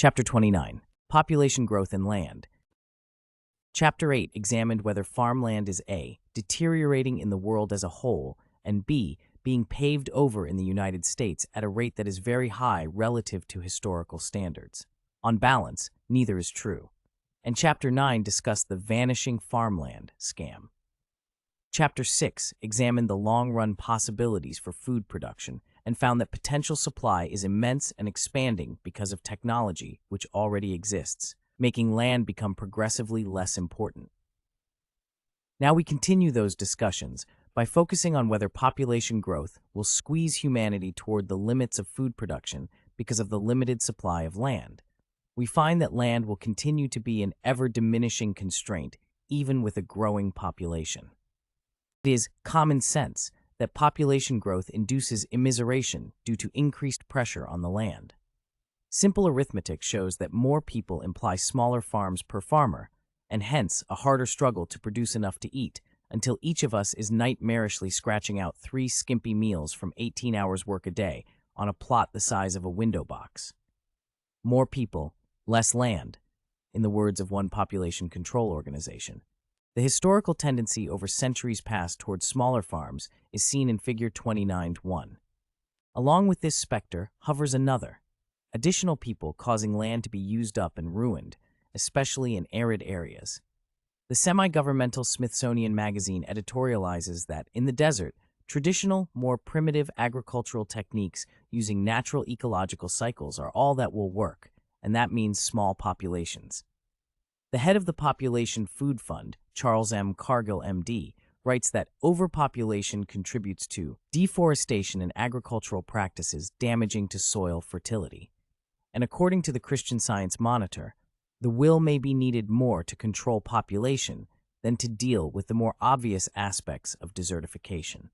Chapter 29. Population Growth and Land. Chapter 8 examined whether farmland is A. deteriorating in the world as a whole, and B. being paved over in the United States at a rate that is very high relative to historical standards. On balance, neither is true. And Chapter 9 discussed the vanishing farmland scam. Chapter 6 examined the long-run possibilities for food production and found that potential supply is immense and expanding because of technology which already exists, making land become progressively less important. Now we continue those discussions by focusing on whether population growth will squeeze humanity toward the limits of food production because of the limited supply of land. We find that land will continue to be an ever-diminishing constraint, even with a growing population. It is common sense that population growth induces immiseration due to increased pressure on the land. Simple arithmetic shows that more people imply smaller farms per farmer, and hence a harder struggle to produce enough to eat until each of us is nightmarishly scratching out 3 skimpy meals from 18 hours work a day on a plot the size of a window box. More people, less land, in the words of one population control organization. The historical tendency over centuries past towards smaller farms is seen in Figure 29.1. Along with this specter hovers another, additional people causing land to be used up and ruined, especially in arid areas. The semi-governmental Smithsonian magazine editorializes that, in the desert, traditional, more primitive agricultural techniques using natural ecological cycles are all that will work, and that means small populations. The head of the Population Food Fund, Charles M. Cargill, M.D., writes that overpopulation contributes to deforestation and agricultural practices damaging to soil fertility. And according to the Christian Science Monitor, the will may be needed more to control population than to deal with the more obvious aspects of desertification.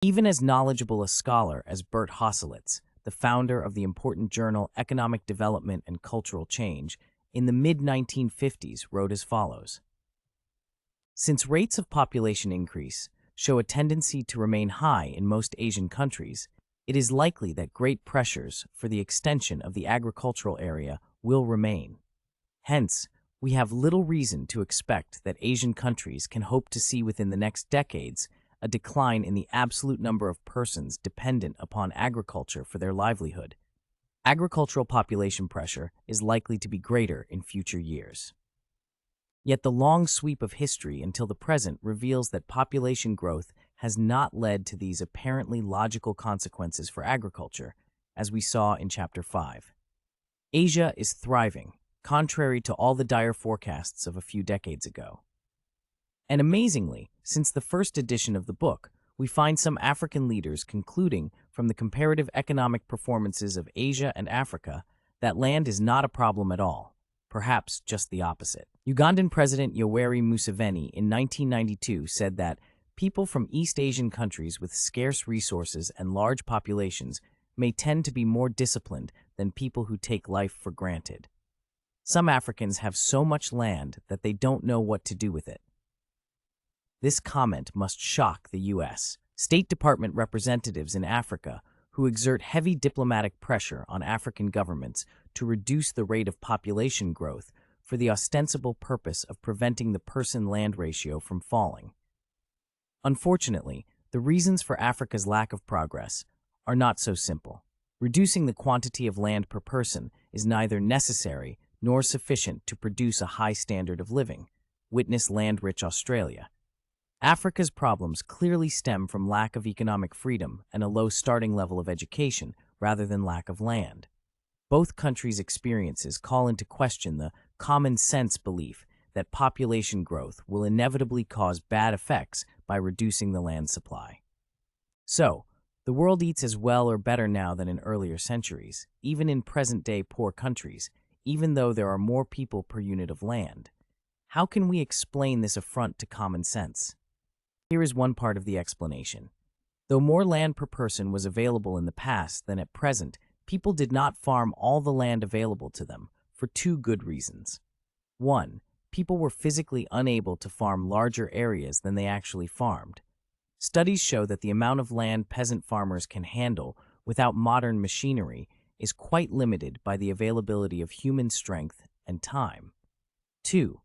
Even as knowledgeable a scholar as Bert Hosselitz, the founder of the important journal Economic Development and Cultural Change, in the mid-1950s wrote as follows: "Since rates of population increase show a tendency to remain high in most Asian countries, it is likely that great pressures for the extension of the agricultural area will remain. Hence, we have little reason to expect that Asian countries can hope to see within the next decades a decline in the absolute number of persons dependent upon agriculture for their livelihood. Agricultural population pressure is likely to be greater in future years." Yet the long sweep of history until the present reveals that population growth has not led to these apparently logical consequences for agriculture, as we saw in Chapter 5. Asia is thriving, contrary to all the dire forecasts of a few decades ago. And amazingly, since the first edition of the book, we find some African leaders concluding from the comparative economic performances of Asia and Africa that land is not a problem at all, perhaps just the opposite. Ugandan President Yoweri Museveni in 1992 said that people from East Asian countries with scarce resources and large populations may tend to be more disciplined than people who take life for granted. Some Africans have so much land that they don't know what to do with it. This comment must shock the U.S. State Department representatives in Africa who exert heavy diplomatic pressure on African governments to reduce the rate of population growth for the ostensible purpose of preventing the person-land ratio from falling. Unfortunately, the reasons for Africa's lack of progress are not so simple. Reducing the quantity of land per person is neither necessary nor sufficient to produce a high standard of living. Witness land-rich Australia. Africa's problems clearly stem from lack of economic freedom and a low starting level of education rather than lack of land. Both countries' experiences call into question the common-sense belief that population growth will inevitably cause bad effects by reducing the land supply. So, the world eats as well or better now than in earlier centuries, even in present-day poor countries, even though there are more people per unit of land. How can we explain this affront to common sense? Here is one part of the explanation. Though more land per person was available in the past than at present, people did not farm all the land available to them for 2 good reasons. 1. People were physically unable to farm larger areas than they actually farmed. Studies show that the amount of land peasant farmers can handle without modern machinery is quite limited by the availability of human strength and time. 2.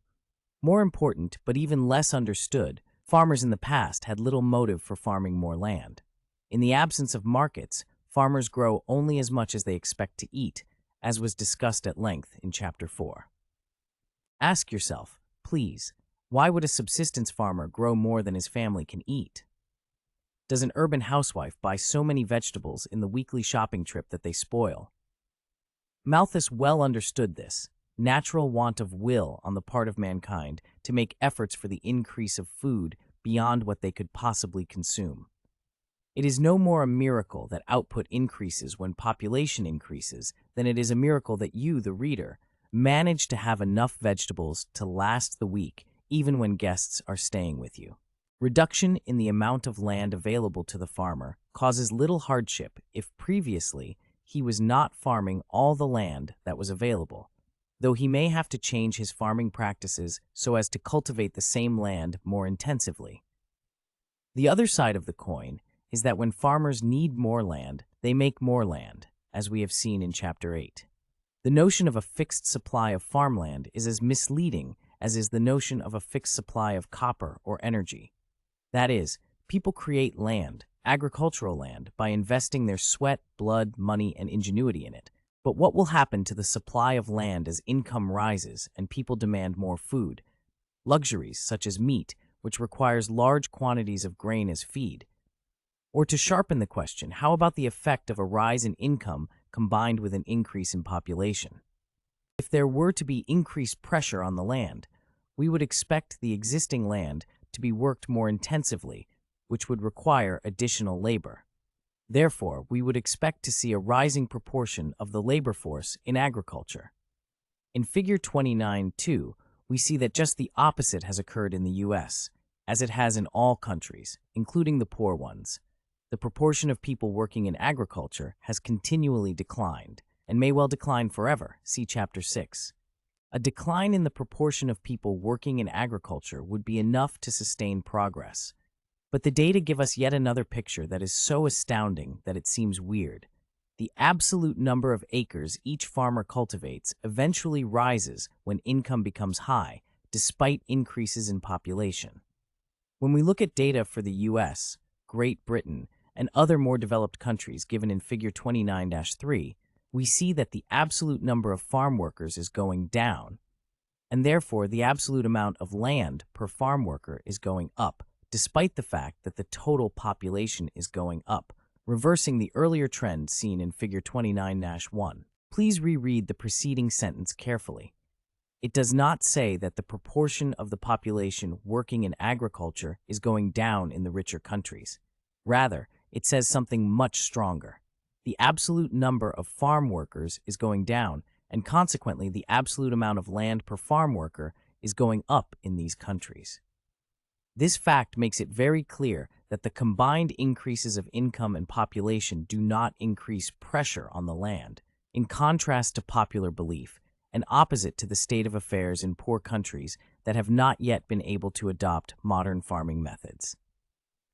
More important, but even less understood, farmers in the past had little motive for farming more land. In the absence of markets, farmers grow only as much as they expect to eat, as was discussed at length in Chapter 4. Ask yourself, please, why would a subsistence farmer grow more than his family can eat? Does an urban housewife buy so many vegetables in the weekly shopping trip that they spoil? Malthus well understood this natural want of will on the part of mankind to make efforts for the increase of food beyond what they could possibly consume. It is no more a miracle that output increases when population increases than it is a miracle that you, the reader, manage to have enough vegetables to last the week even when guests are staying with you. Reduction in the amount of land available to the farmer causes little hardship if previously he was not farming all the land that was available, though he may have to change his farming practices so as to cultivate the same land more intensively. The other side of the coin is that when farmers need more land, they make more land, as we have seen in Chapter 8. The notion of a fixed supply of farmland is as misleading as is the notion of a fixed supply of copper or energy. That is, people create land, agricultural land, by investing their sweat, blood, money, and ingenuity in it. But what will happen to the supply of land as income rises and people demand more food? Luxuries such as meat, which requires large quantities of grain as feed. Or to sharpen the question, how about the effect of a rise in income combined with an increase in population? If there were to be increased pressure on the land, we would expect the existing land to be worked more intensively, which would require additional labor. Therefore, we would expect to see a rising proportion of the labor force in agriculture. In Figure 29.2, we see that just the opposite has occurred in the U.S., as it has in all countries, including the poor ones. The proportion of people working in agriculture has continually declined, and may well decline forever, see Chapter 6. A decline in the proportion of people working in agriculture would be enough to sustain progress. But the data give us yet another picture that is so astounding that it seems weird. The absolute number of acres each farmer cultivates eventually rises when income becomes high, despite increases in population. When we look at data for the US, Great Britain, and other more developed countries given in Figure 29-3, we see that the absolute number of farm workers is going down, and therefore the absolute amount of land per farm worker is going up, despite the fact that the total population is going up, reversing the earlier trend seen in Figure 29-1. Please reread the preceding sentence carefully. It does not say that the proportion of the population working in agriculture is going down in the richer countries. Rather, it says something much stronger. The absolute number of farm workers is going down, and consequently the absolute amount of land per farm worker is going up in these countries. This fact makes it very clear that the combined increases of income and population do not increase pressure on the land, in contrast to popular belief, and opposite to the state of affairs in poor countries that have not yet been able to adopt modern farming methods.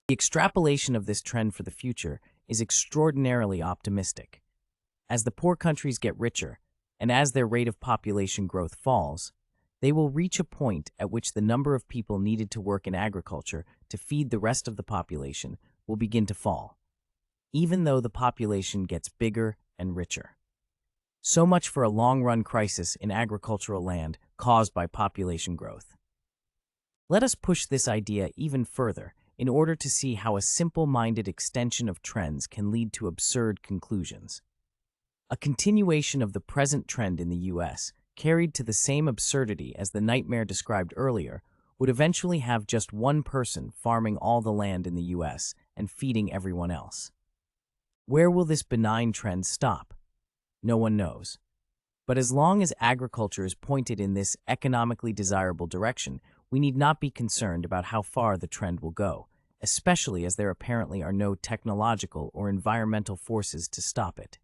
The extrapolation of this trend for the future is extraordinarily optimistic. As the poor countries get richer, and as their rate of population growth falls, they will reach a point at which the number of people needed to work in agriculture to feed the rest of the population will begin to fall, even though the population gets bigger and richer. So much for a long-run crisis in agricultural land caused by population growth. Let us push this idea even further in order to see how a simple-minded extension of trends can lead to absurd conclusions. A continuation of the present trend in the U.S., carried to the same absurdity as the nightmare described earlier, would eventually have just one person farming all the land in the U.S. and feeding everyone else. Where will this benign trend stop? No one knows. But as long as agriculture is pointed in this economically desirable direction, we need not be concerned about how far the trend will go, especially as there apparently are no technological or environmental forces to stop it.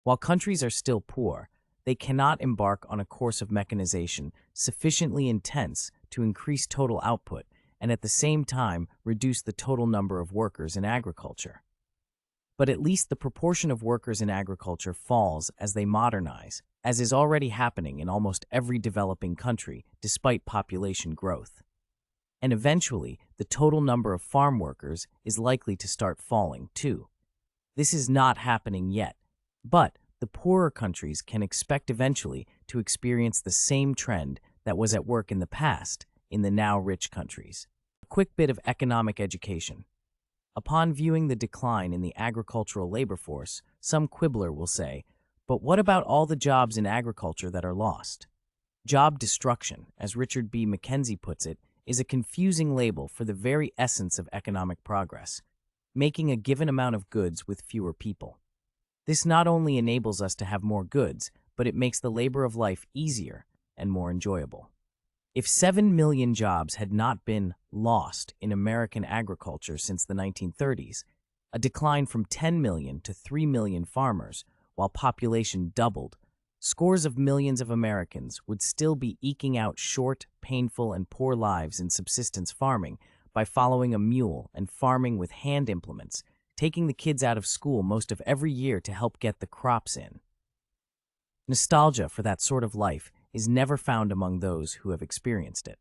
While countries are still poor, they cannot embark on a course of mechanization sufficiently intense to increase total output and at the same time reduce the total number of workers in agriculture. But at least the proportion of workers in agriculture falls as they modernize, as is already happening in almost every developing country despite population growth. And eventually, the total number of farm workers is likely to start falling too. This is not happening yet, but the poorer countries can expect eventually to experience the same trend that was at work in the past in the now rich countries. A quick bit of economic education. Upon viewing the decline in the agricultural labor force, some quibbler will say, but what about all the jobs in agriculture that are lost? Job destruction, as Richard B. Mackenzie puts it, is a confusing label for the very essence of economic progress, making a given amount of goods with fewer people. This not only enables us to have more goods, but it makes the labor of life easier and more enjoyable. If 7 million jobs had not been lost in American agriculture since the 1930s, a decline from 10 million to 3 million farmers, while population doubled, scores of millions of Americans would still be eking out short, painful, and poor lives in subsistence farming by following a mule and farming with hand implements, taking the kids out of school most of every year to help get the crops in. Nostalgia for that sort of life is never found among those who have experienced it.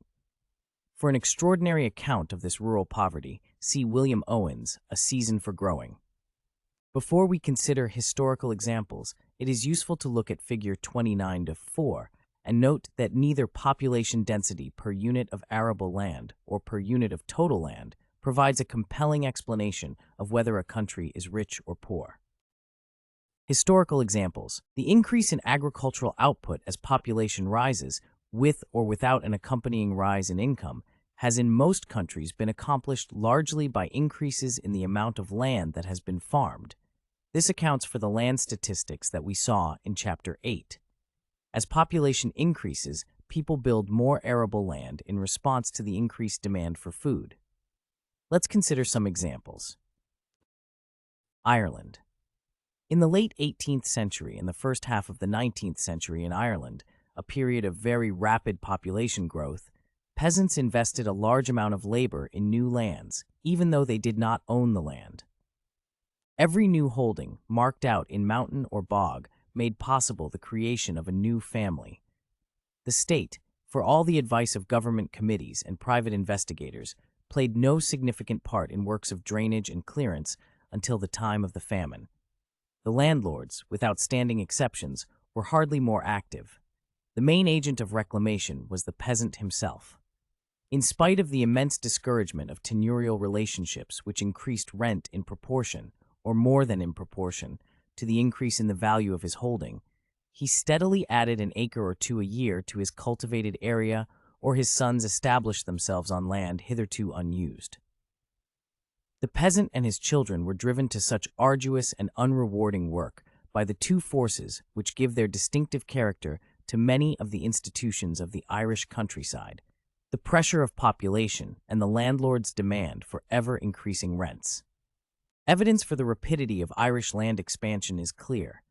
For an extraordinary account of this rural poverty, see William Owen's A Season for Growing. Before we consider historical examples, it is useful to look at figure 29-4 and note that neither population density per unit of arable land or per unit of total land provides a compelling explanation of whether a country is rich or poor. Historical examples. The increase in agricultural output as population rises, with or without an accompanying rise in income, has in most countries been accomplished largely by increases in the amount of land that has been farmed. This accounts for the land statistics that we saw in Chapter 8. As population increases, people build more arable land in response to the increased demand for food. Let's consider some examples. Ireland. In the late 18th century and the first half of the 19th century in Ireland, a period of very rapid population growth, peasants invested a large amount of labor in new lands, even though they did not own the land. Every new holding, marked out in mountain or bog, made possible the creation of a new family. The state, for all the advice of government committees and private investigators, played no significant part in works of drainage and clearance until the time of the famine. The landlords, with outstanding exceptions, were hardly more active. The main agent of reclamation was the peasant himself. In spite of the immense discouragement of tenurial relationships which increased rent in proportion, or more than in proportion, to the increase in the value of his holding, he steadily added an acre or two a year to his cultivated area, or his sons established themselves on land hitherto unused. The peasant and his children were driven to such arduous and unrewarding work by the two forces which give their distinctive character to many of the institutions of the Irish countryside: the pressure of population and the landlord's demand for ever-increasing rents. Evidence for the rapidity of Irish land expansion is clear.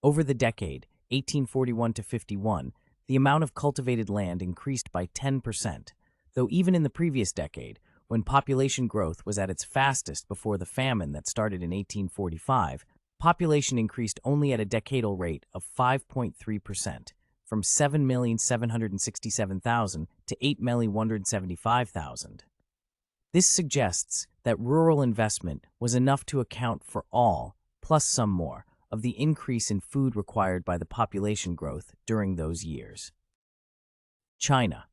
Over the decade, 1841 to 51, the amount of cultivated land increased by 10%, though even in the previous decade, when population growth was at its fastest before the famine that started in 1845, population increased only at a decadal rate of 5.3%, from 7,767,000 to 8,175,000. This suggests that rural investment was enough to account for all, plus some more, of the increase in food required by the population growth during those years. China.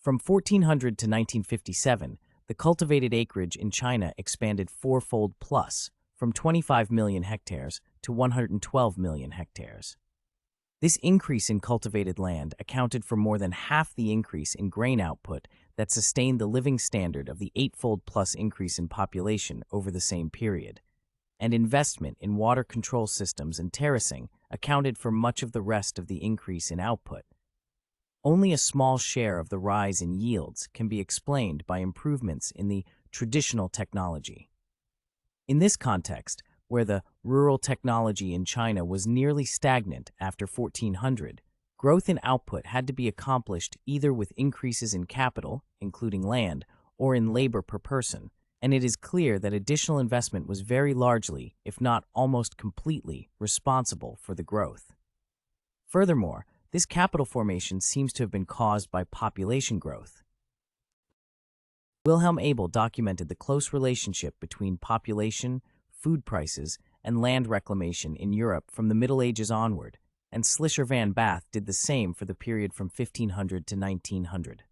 From 1400 to 1957, the cultivated acreage in China expanded fourfold plus, from 25 million hectares to 112 million hectares. This increase in cultivated land accounted for more than half the increase in grain output that sustained the living standard of the eightfold plus increase in population over the same period. And investment in water control systems and terracing accounted for much of the rest of the increase in output. Only a small share of the rise in yields can be explained by improvements in the traditional technology. In this context, where the rural technology in China was nearly stagnant after 1400, growth in output had to be accomplished either with increases in capital, including land, or in labor per person, and it is clear that additional investment was very largely, if not almost completely, responsible for the growth. Furthermore, this capital formation seems to have been caused by population growth. Wilhelm Abel documented the close relationship between population, food prices, and land reclamation in Europe from the Middle Ages onward, and Schleicher van Bath did the same for the period from 1500 to 1900.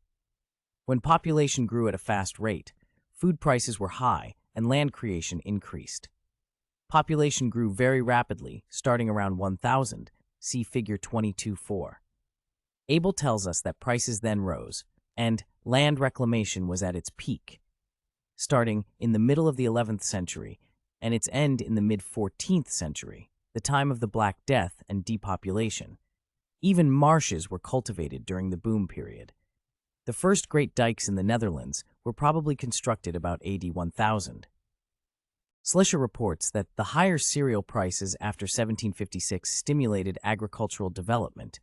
When population grew at a fast rate, food prices were high and land creation increased. Population grew very rapidly, starting around 1000, see figure 22.4. Abel tells us that prices then rose, and land reclamation was at its peak, starting in the middle of the 11th century and its end in the mid-14th century, the time of the Black Death and depopulation. Even marshes were cultivated during the boom period. The first great dikes in the Netherlands were probably constructed about AD 1000. Schleicher reports that the higher cereal prices after 1756 stimulated agricultural development.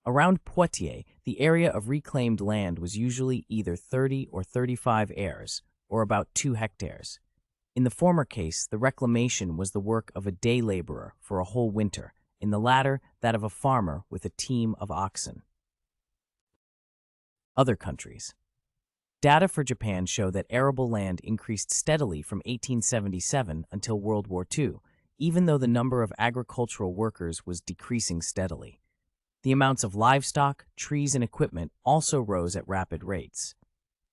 Around Poitiers, the area of reclaimed land was usually either 30 or 35 acres, or about 2 hectares. In the former case, the reclamation was the work of a day laborer for a whole winter, in the latter, that of a farmer with a team of oxen. Other countries. Data for Japan show that arable land increased steadily from 1877 until World War II, even though the number of agricultural workers was decreasing steadily. The amounts of livestock, trees, and equipment also rose at rapid rates.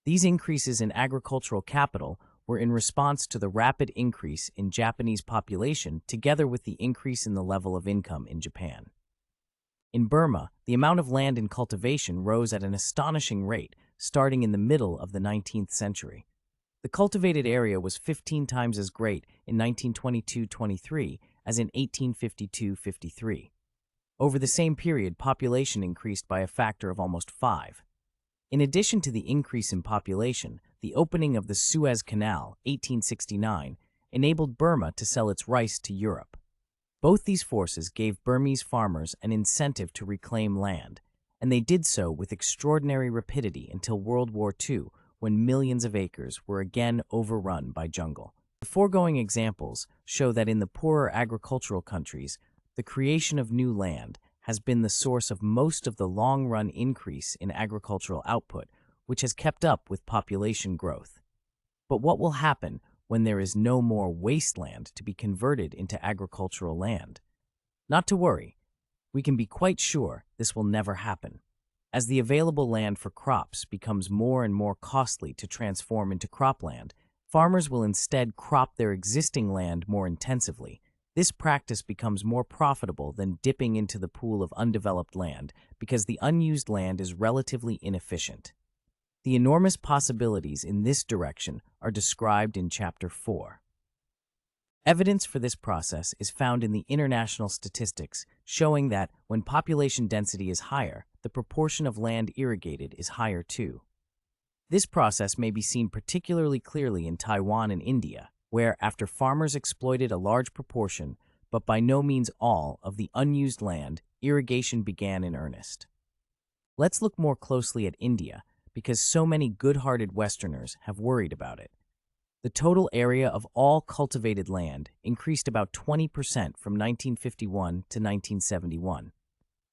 These increases in agricultural capital were in response to the rapid increase in Japanese population together with the increase in the level of income in Japan. In Burma, the amount of land in cultivation rose at an astonishing rate, starting in the middle of the 19th century. The cultivated area was 15 times as great in 1922-23 as in 1852-53. Over the same period, population increased by a factor of almost 5. In addition to the increase in population, the opening of the Suez Canal, 1869, enabled Burma to sell its rice to Europe. Both these forces gave Burmese farmers an incentive to reclaim land, and they did so with extraordinary rapidity until World War II, when millions of acres were again overrun by jungle. The foregoing examples show that in the poorer agricultural countries, the creation of new land has been the source of most of the long-run increase in agricultural output, which has kept up with population growth. But what will happen when there is no more wasteland to be converted into agricultural land? Not to worry, we can be quite sure this will never happen. As the available land for crops becomes more and more costly to transform into cropland, farmers will instead crop their existing land more intensively. This practice becomes more profitable than dipping into the pool of undeveloped land because the unused land is relatively inefficient. The enormous possibilities in this direction are described in Chapter 4. Evidence for this process is found in the international statistics, showing that when population density is higher, the proportion of land irrigated is higher too. This process may be seen particularly clearly in Taiwan and India, where, after farmers exploited a large proportion, but by no means all, of the unused land, irrigation began in earnest. Let's look more closely at India, because so many good-hearted Westerners have worried about it. The total area of all cultivated land increased about 20% from 1951 to 1971.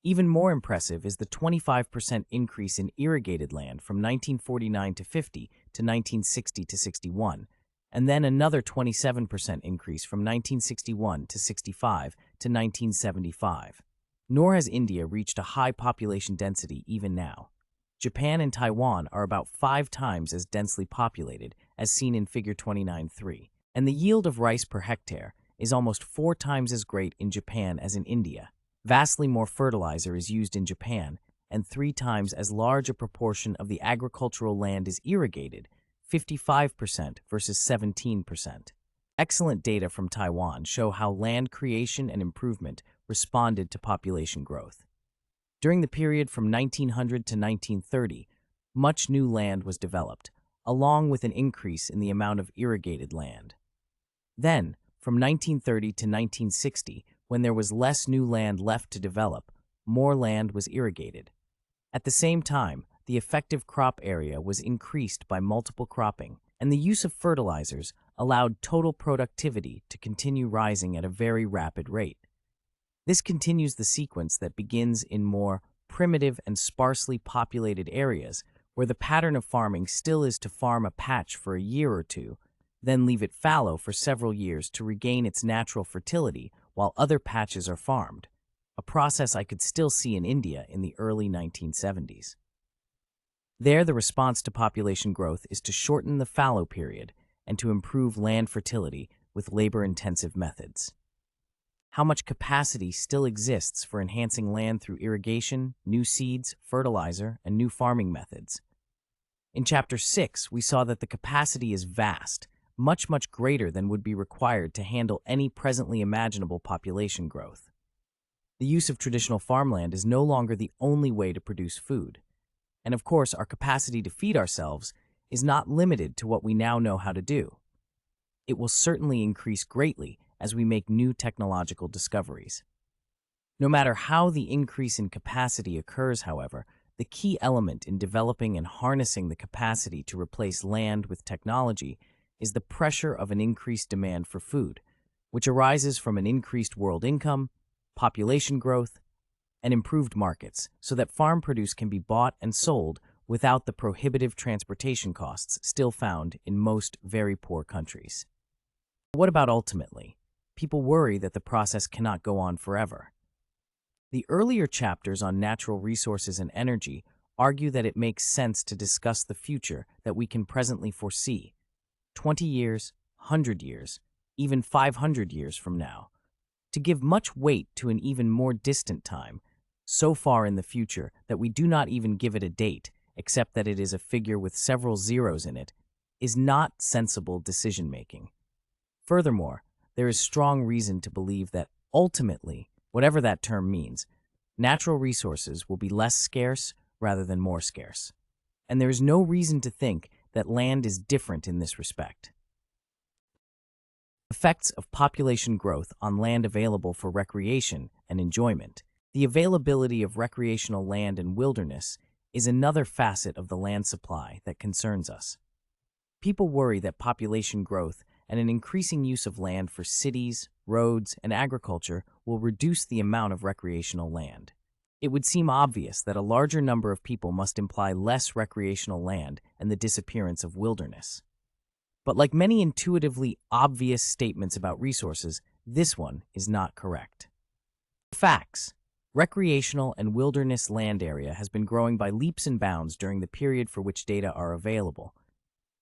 Even more impressive is the 25% increase in irrigated land from 1949 to 50 to 1960 to 61, and then another 27% increase from 1961 to 65 to 1975. Nor has India reached a high population density even now. Japan and Taiwan are about 5 times as densely populated, as seen in Figure 29.3, and the yield of rice per hectare is almost 4 times as great in Japan as in India. Vastly more fertilizer is used in Japan, and 3 times as large a proportion of the agricultural land is irrigated, 55% versus 17%. Excellent data from Taiwan show how land creation and improvement responded to population growth. During the period from 1900 to 1930, much new land was developed, along with an increase in the amount of irrigated land. Then, from 1930 to 1960, when there was less new land left to develop, more land was irrigated. At the same time, the effective crop area was increased by multiple cropping, and the use of fertilizers allowed total productivity to continue rising at a very rapid rate. This continues the sequence that begins in more primitive and sparsely populated areas, where the pattern of farming still is to farm a patch for a year or two, then leave it fallow for several years to regain its natural fertility while other patches are farmed, a process I could still see in India in the early 1970s. There, the response to population growth is to shorten the fallow period and to improve land fertility with labor-intensive methods. How much capacity still exists for enhancing land through irrigation, new seeds, fertilizer, and new farming methods? In Chapter 6, we saw that the capacity is vast, much greater than would be required to handle any presently imaginable population growth. The use of traditional farmland is no longer the only way to produce food. And of course, our capacity to feed ourselves is not limited to what we now know how to do. It will certainly increase greatly as we make new technological discoveries. No matter how the increase in capacity occurs, however, the key element in developing and harnessing the capacity to replace land with technology is the pressure of an increased demand for food, which arises from an increased world income, population growth, and improved markets, so that farm produce can be bought and sold without the prohibitive transportation costs still found in most very poor countries. What about ultimately? People worry that the process cannot go on forever. The earlier chapters on natural resources and energy argue that it makes sense to discuss the future that we can presently foresee, 20 years, 100 years, even 500 years from now, to give much weight to an even more distant time, so far in the future that we do not even give it a date, except that it is a figure with several zeros in it, is not sensible decision-making. Furthermore, there is strong reason to believe that ultimately, whatever that term means, natural resources will be less scarce rather than more scarce. And there is no reason to think that land is different in this respect. Effects of population growth on land available for recreation and enjoyment. The availability of recreational land and wilderness is another facet of the land supply that concerns us. People worry that population growth and an increasing use of land for cities, roads, and agriculture will reduce the amount of recreational land. It would seem obvious that a larger number of people must imply less recreational land and the disappearance of wilderness. But like many intuitively obvious statements about resources, this one is not correct. Facts. Recreational and wilderness land area has been growing by leaps and bounds during the period for which data are available.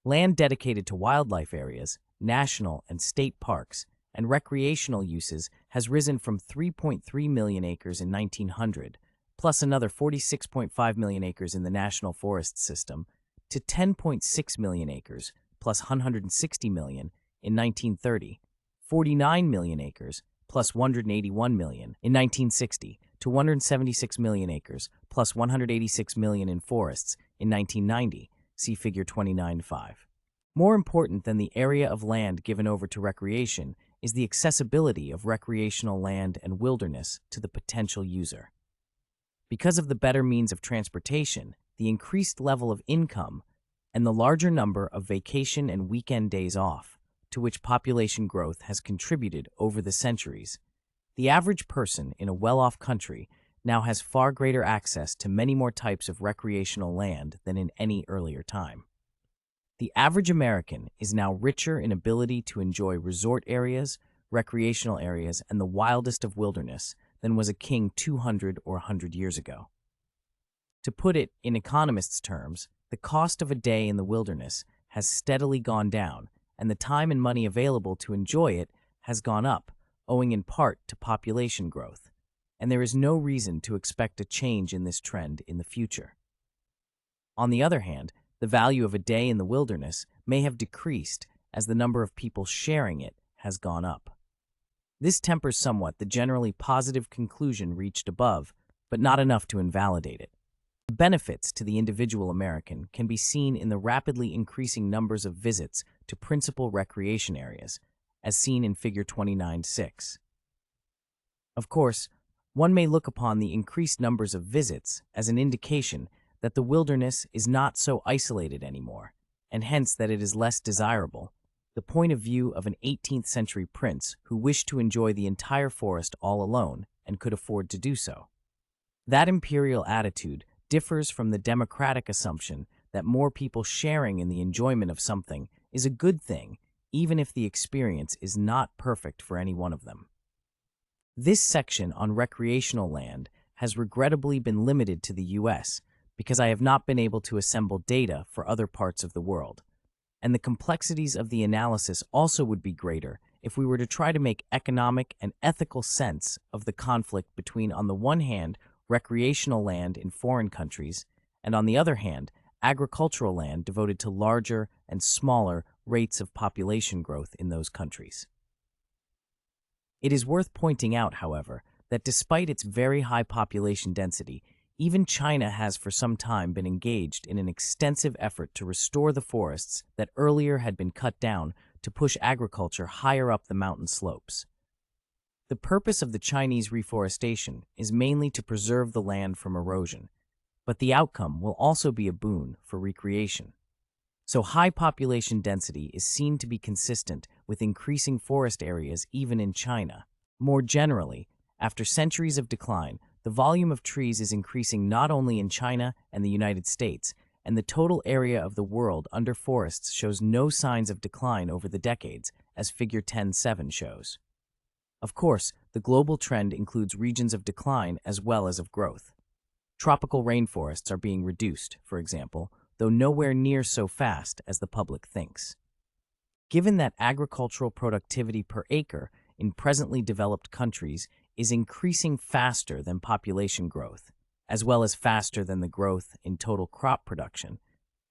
Land dedicated to wildlife areas, national and state parks, and recreational uses has risen from 3.3 million acres in 1900, plus another 46.5 million acres in the National Forest System, to 10.6 million acres, plus 160 million in 1930, 49 million acres, plus 181 million in 1960, to 176 million acres, plus 186 million in forests in 1990, see Figure 29.5. More important than the area of land given over to recreation is the accessibility of recreational land and wilderness to the potential user. Because of the better means of transportation, the increased level of income, and the larger number of vacation and weekend days off, to which population growth has contributed over the centuries, the average person in a well-off country now has far greater access to many more types of recreational land than in any earlier time. The average American is now richer in ability to enjoy resort areas, recreational areas, and the wildest of wilderness than was a king 200 or 100 years ago. To put it in economists' terms, the cost of a day in the wilderness has steadily gone down, and the time and money available to enjoy it has gone up, owing in part to population growth, and there is no reason to expect a change in this trend in the future. On the other hand, the value of a day in the wilderness may have decreased as the number of people sharing it has gone up. This tempers somewhat the generally positive conclusion reached above, but not enough to invalidate it. The benefits to the individual American can be seen in the rapidly increasing numbers of visits to principal recreation areas, as seen in Figure 29.6. Of course, one may look upon the increased numbers of visits as an indication that the wilderness is not so isolated anymore, and hence that it is less desirable. The point of view of an 18th century prince who wished to enjoy the entire forest all alone and could afford to do so. That imperial attitude differs from the democratic assumption that more people sharing in the enjoyment of something is a good thing, even if the experience is not perfect for any one of them. This section on recreational land has regrettably been limited to the US because I have not been able to assemble data for other parts of the world. And the complexities of the analysis also would be greater if we were to try to make economic and ethical sense of the conflict between, on the one hand, recreational land in foreign countries, and on the other hand, agricultural land devoted to larger and smaller rates of population growth in those countries. It is worth pointing out, however, that despite its very high population density, even China has for some time been engaged in an extensive effort to restore the forests that earlier had been cut down to push agriculture higher up the mountain slopes. The purpose of the Chinese reforestation is mainly to preserve the land from erosion, but the outcome will also be a boon for recreation. So high population density is seen to be consistent with increasing forest areas even in China. More generally, after centuries of decline, the volume of trees is increasing not only in China and the United States, and the total area of the world under forests shows no signs of decline over the decades, as Figure 10.7 shows. Of course, the global trend includes regions of decline as well as of growth. Tropical rainforests are being reduced, for example, though nowhere near so fast as the public thinks. Given that agricultural productivity per acre in presently developed countries is increasing faster than population growth, as well as faster than the growth in total crop production,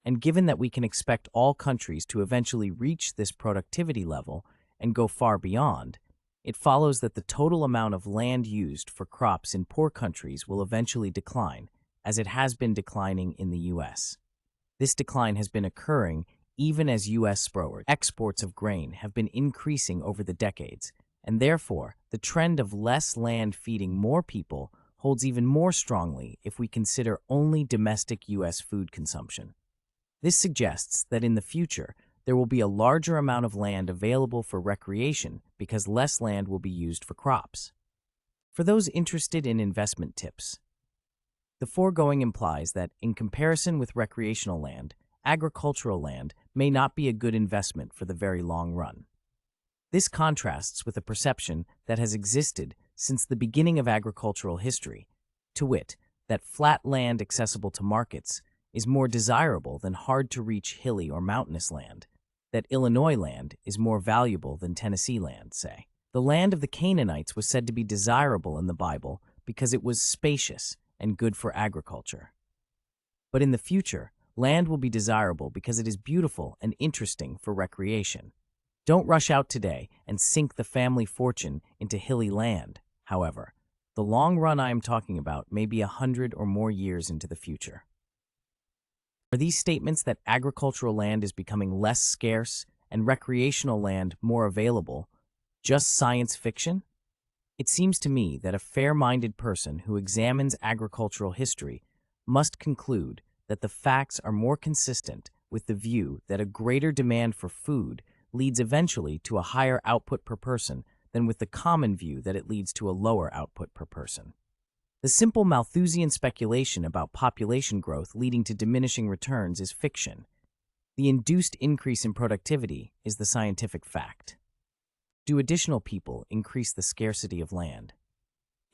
and given that we can expect all countries to eventually reach this productivity level and go far beyond, it follows that the total amount of land used for crops in poor countries will eventually decline, as it has been declining in the U.S. This decline has been occurring even as U.S. exports of grain have been increasing over the decades, and therefore the trend of less land feeding more people holds even more strongly if we consider only domestic U.S. food consumption. This suggests that in the future, there will be a larger amount of land available for recreation because less land will be used for crops. For those interested in investment tips, the foregoing implies that, in comparison with recreational land, agricultural land may not be a good investment for the very long run. This contrasts with a perception that has existed since the beginning of agricultural history, to wit, that flat land accessible to markets is more desirable than hard-to-reach hilly or mountainous land, that Illinois land is more valuable than Tennessee land, say. The land of the Canaanites was said to be desirable in the Bible because it was spacious and good for agriculture. But in the future, land will be desirable because it is beautiful and interesting for recreation. Don't rush out today and sink the family fortune into hilly land, however. The long run I am talking about may be 100 or more years into the future. Are these statements that agricultural land is becoming less scarce and recreational land more available just science fiction? It seems to me that a fair-minded person who examines agricultural history must conclude that the facts are more consistent with the view that a greater demand for food leads eventually to a higher output per person than with the common view that it leads to a lower output per person. The simple Malthusian speculation about population growth leading to diminishing returns is fiction. The induced increase in productivity is the scientific fact. Do additional people increase the scarcity of land?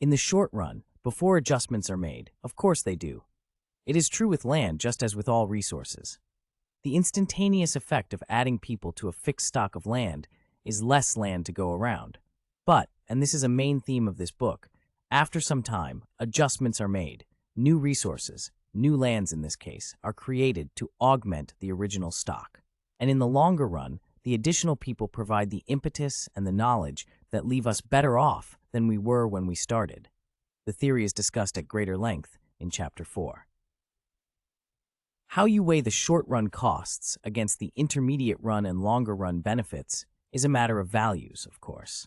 In the short run, before adjustments are made, of course they do. It is true with land just as with all resources. The instantaneous effect of adding people to a fixed stock of land is less land to go around. But, and this is a main theme of this book, after some time, adjustments are made. New resources, new lands in this case, are created to augment the original stock. And in the longer run, the additional people provide the impetus and the knowledge that leave us better off than we were when we started. The theory is discussed at greater length in Chapter 4. How you weigh the short-run costs against the intermediate-run and longer-run benefits is a matter of values, of course.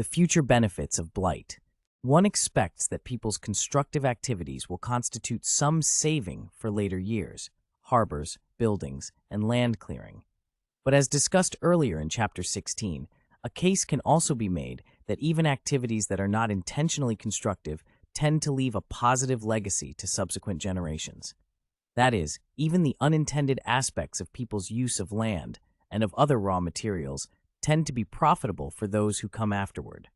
The future benefits of blight. One expects that people's constructive activities will constitute some saving for later years. harbors, buildings, and land clearing. But as discussed earlier in Chapter 16, a case can also be made that even activities that are not intentionally constructive tend to leave a positive legacy to subsequent generations. That is, even the unintended aspects of people's use of land and of other raw materials tend to be profitable for those who come afterward.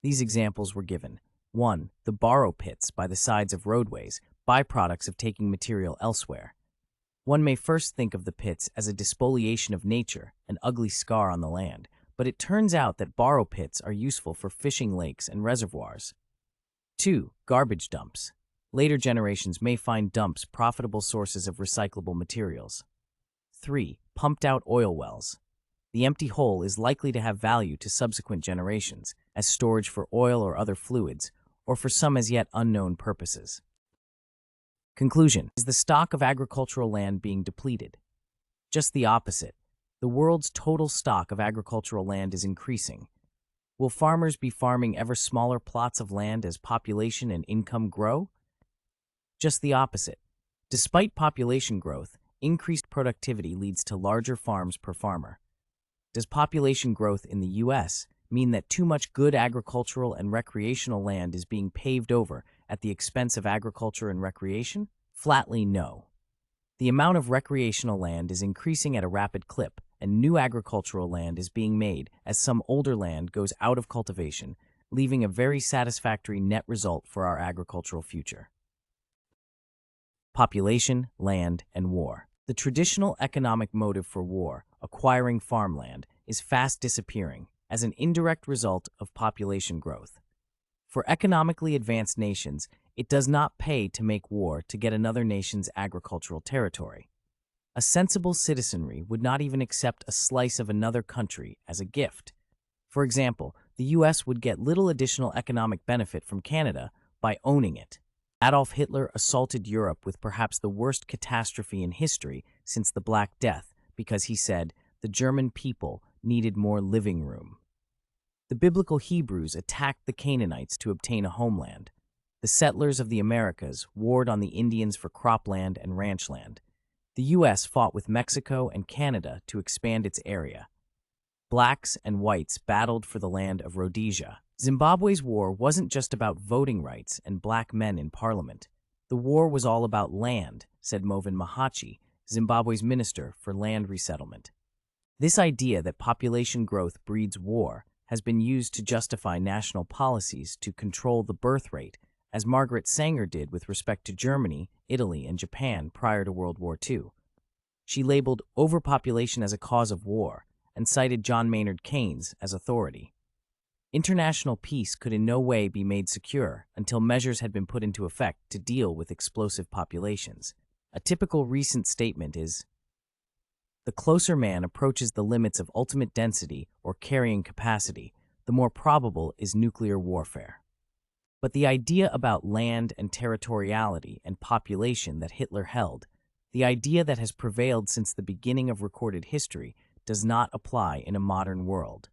These examples were given. 1. The borrow pits by the sides of roadways, byproducts of taking material elsewhere. One may first think of the pits as a despoliation of nature, an ugly scar on the land, but it turns out that borrow pits are useful for fishing lakes and reservoirs. 2. Garbage dumps. Later generations may find dumps profitable sources of recyclable materials. 3. Pumped-out oil wells. The empty hole is likely to have value to subsequent generations as storage for oil or other fluids, or for some as yet unknown purposes. Conclusion. Is the stock of agricultural land being depleted? Just the opposite. The world's total stock of agricultural land is increasing. Will farmers be farming ever smaller plots of land as population and income grow? Just the opposite. Despite population growth, increased productivity leads to larger farms per farmer. Does population growth in the U.S. mean that too much good agricultural and recreational land is being paved over at the expense of agriculture and recreation? Flatly no. The amount of recreational land is increasing at a rapid clip, and new agricultural land is being made as some older land goes out of cultivation, leaving a very satisfactory net result for our agricultural future. Population, land, and war. The traditional economic motive for war, acquiring farmland, is fast disappearing as an indirect result of population growth. For economically advanced nations, it does not pay to make war to get another nation's agricultural territory. A sensible citizenry would not even accept a slice of another country as a gift. For example, the U.S. would get little additional economic benefit from Canada by owning it. Adolf Hitler assaulted Europe with perhaps the worst catastrophe in history since the Black Death because he said the German people needed more living room. The biblical Hebrews attacked the Canaanites to obtain a homeland. The settlers of the Americas warred on the Indians for cropland and ranchland. The U.S. fought with Mexico and Canada to expand its area. Blacks and whites battled for the land of Rhodesia. Zimbabwe's war wasn't just about voting rights and black men in parliament. The war was all about land, said Movin Mahachi, Zimbabwe's minister for land resettlement. This idea that population growth breeds war has been used to justify national policies to control the birth rate, as Margaret Sanger did with respect to Germany, Italy, and Japan prior to World War II. She labeled overpopulation as a cause of war and cited John Maynard Keynes as authority. International peace could in no way be made secure until measures had been put into effect to deal with explosive populations. A typical recent statement is, "The closer man approaches the limits of ultimate density or carrying capacity, the more probable is nuclear warfare." But the idea about land and territoriality and population that Hitler held, the idea that has prevailed since the beginning of recorded history, does not apply in a modern world.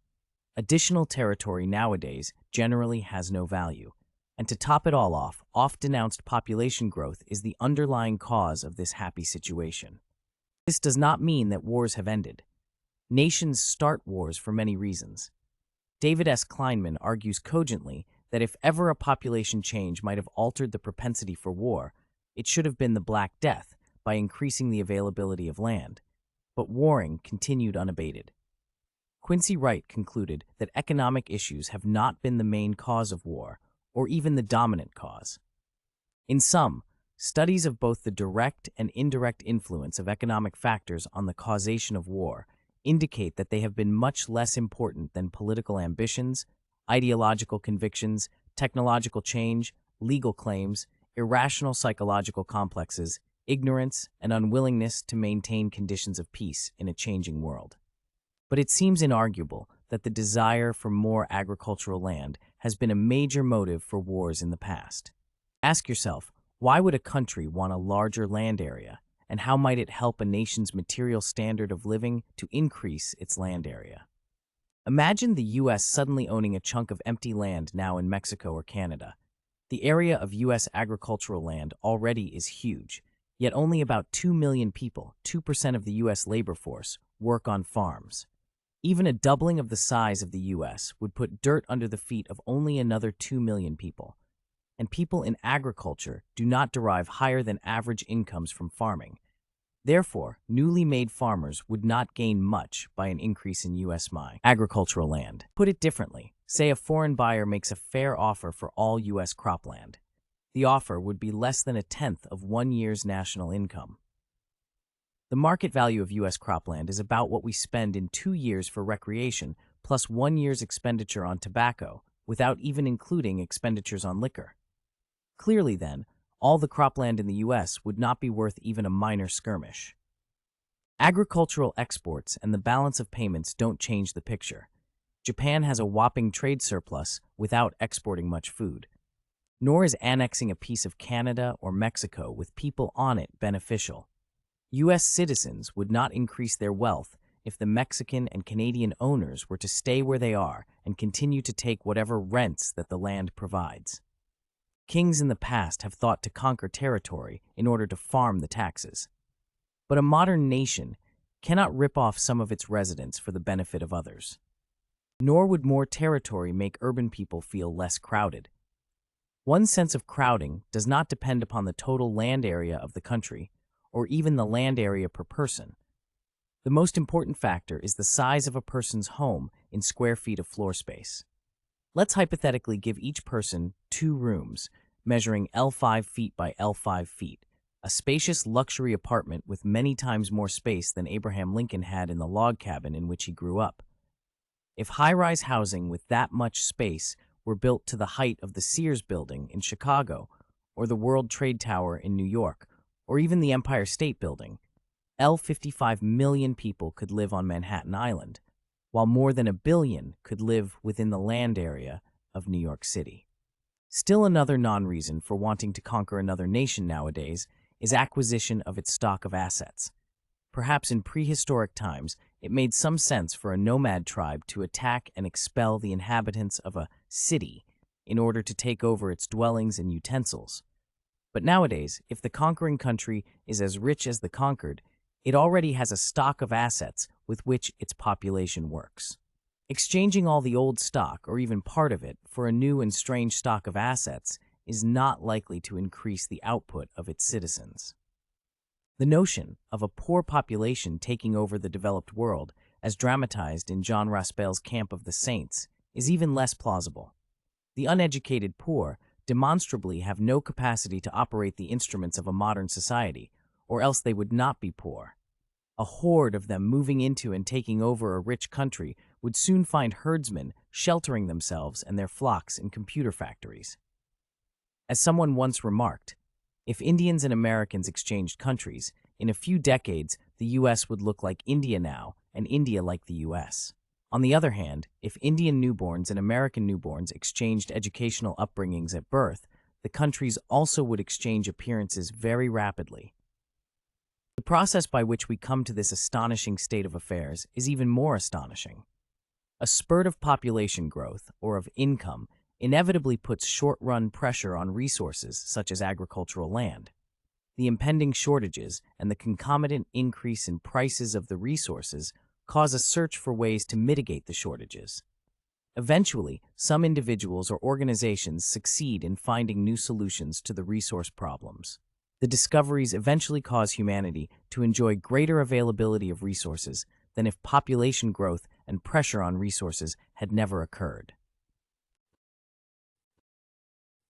Additional territory nowadays generally has no value, and to top it all off, oft-denounced population growth is the underlying cause of this happy situation. This does not mean that wars have ended. Nations start wars for many reasons. David S. Kleinman argues cogently that if ever a population change might have altered the propensity for war, it should have been the Black Death by increasing the availability of land. But warring continued unabated. Quincy Wright concluded that economic issues have not been the main cause of war, or even the dominant cause. In sum, studies of both the direct and indirect influence of economic factors on the causation of war indicate that they have been much less important than political ambitions, ideological convictions, technological change, legal claims, irrational psychological complexes, ignorance, and unwillingness to maintain conditions of peace in a changing world. But it seems inarguable that the desire for more agricultural land has been a major motive for wars in the past. Ask yourself, why would a country want a larger land area, and how might it help a nation's material standard of living to increase its land area? Imagine the U.S. suddenly owning a chunk of empty land now in Mexico or Canada. The area of U.S. agricultural land already is huge. Yet only about 2 million people, 2% of the U.S. labor force, work on farms. Even a doubling of the size of the U.S. would put dirt under the feet of only another 2 million people. And people in agriculture do not derive higher than average incomes from farming. Therefore, newly made farmers would not gain much by an increase in U.S. agricultural land. Put it differently, say a foreign buyer makes a fair offer for all U.S. cropland. The offer would be less than a tenth of 1 year's national income. The market value of U.S. cropland is about what we spend in 2 years for recreation, plus 1 year's expenditure on tobacco, without even including expenditures on liquor. Clearly, then, all the cropland in the U.S. would not be worth even a minor skirmish. Agricultural exports and the balance of payments don't change the picture. Japan has a whopping trade surplus without exporting much food. Nor is annexing a piece of Canada or Mexico with people on it beneficial. U.S. citizens would not increase their wealth if the Mexican and Canadian owners were to stay where they are and continue to take whatever rents that the land provides. Kings in the past have thought to conquer territory in order to farm the taxes. But a modern nation cannot rip off some of its residents for the benefit of others. Nor would more territory make urban people feel less crowded. One sense of crowding does not depend upon the total land area of the country, or even the land area per person. The most important factor is the size of a person's home in square feet of floor space. Let's hypothetically give each person 2 rooms, measuring L5 feet by L5 feet, a spacious luxury apartment with many times more space than Abraham Lincoln had in the log cabin in which he grew up. If high-rise housing with that much space were built to the height of the Sears Building in Chicago, or the World Trade Tower in New York, or even the Empire State Building, 55 million people could live on Manhattan Island, while more than 1 billion could live within the land area of New York City. Still another non-reason for wanting to conquer another nation nowadays is acquisition of its stock of assets. Perhaps in prehistoric times, it made some sense for a nomad tribe to attack and expel the inhabitants of a city in order to take over its dwellings and utensils. But nowadays, if the conquering country is as rich as the conquered, it already has a stock of assets with which its population works. Exchanging all the old stock, or even part of it, for a new and strange stock of assets is not likely to increase the output of its citizens. The notion of a poor population taking over the developed world, as dramatized in John Raspail's Camp of the Saints, is even less plausible. The uneducated poor demonstrably have no capacity to operate the instruments of a modern society, or else they would not be poor. A horde of them moving into and taking over a rich country would soon find herdsmen sheltering themselves and their flocks in computer factories. As someone once remarked, if Indians and Americans exchanged countries, in a few decades the U.S. would look like India now and India like the U.S. On the other hand, if Indian newborns and American newborns exchanged educational upbringings at birth, the countries also would exchange appearances very rapidly. The process by which we come to this astonishing state of affairs is even more astonishing. A spurt of population growth, or of income, inevitably puts short-run pressure on resources such as agricultural land. The impending shortages and the concomitant increase in prices of the resources cause a search for ways to mitigate the shortages. Eventually, some individuals or organizations succeed in finding new solutions to the resource problems. The discoveries eventually cause humanity to enjoy greater availability of resources than if population growth and pressure on resources had never occurred.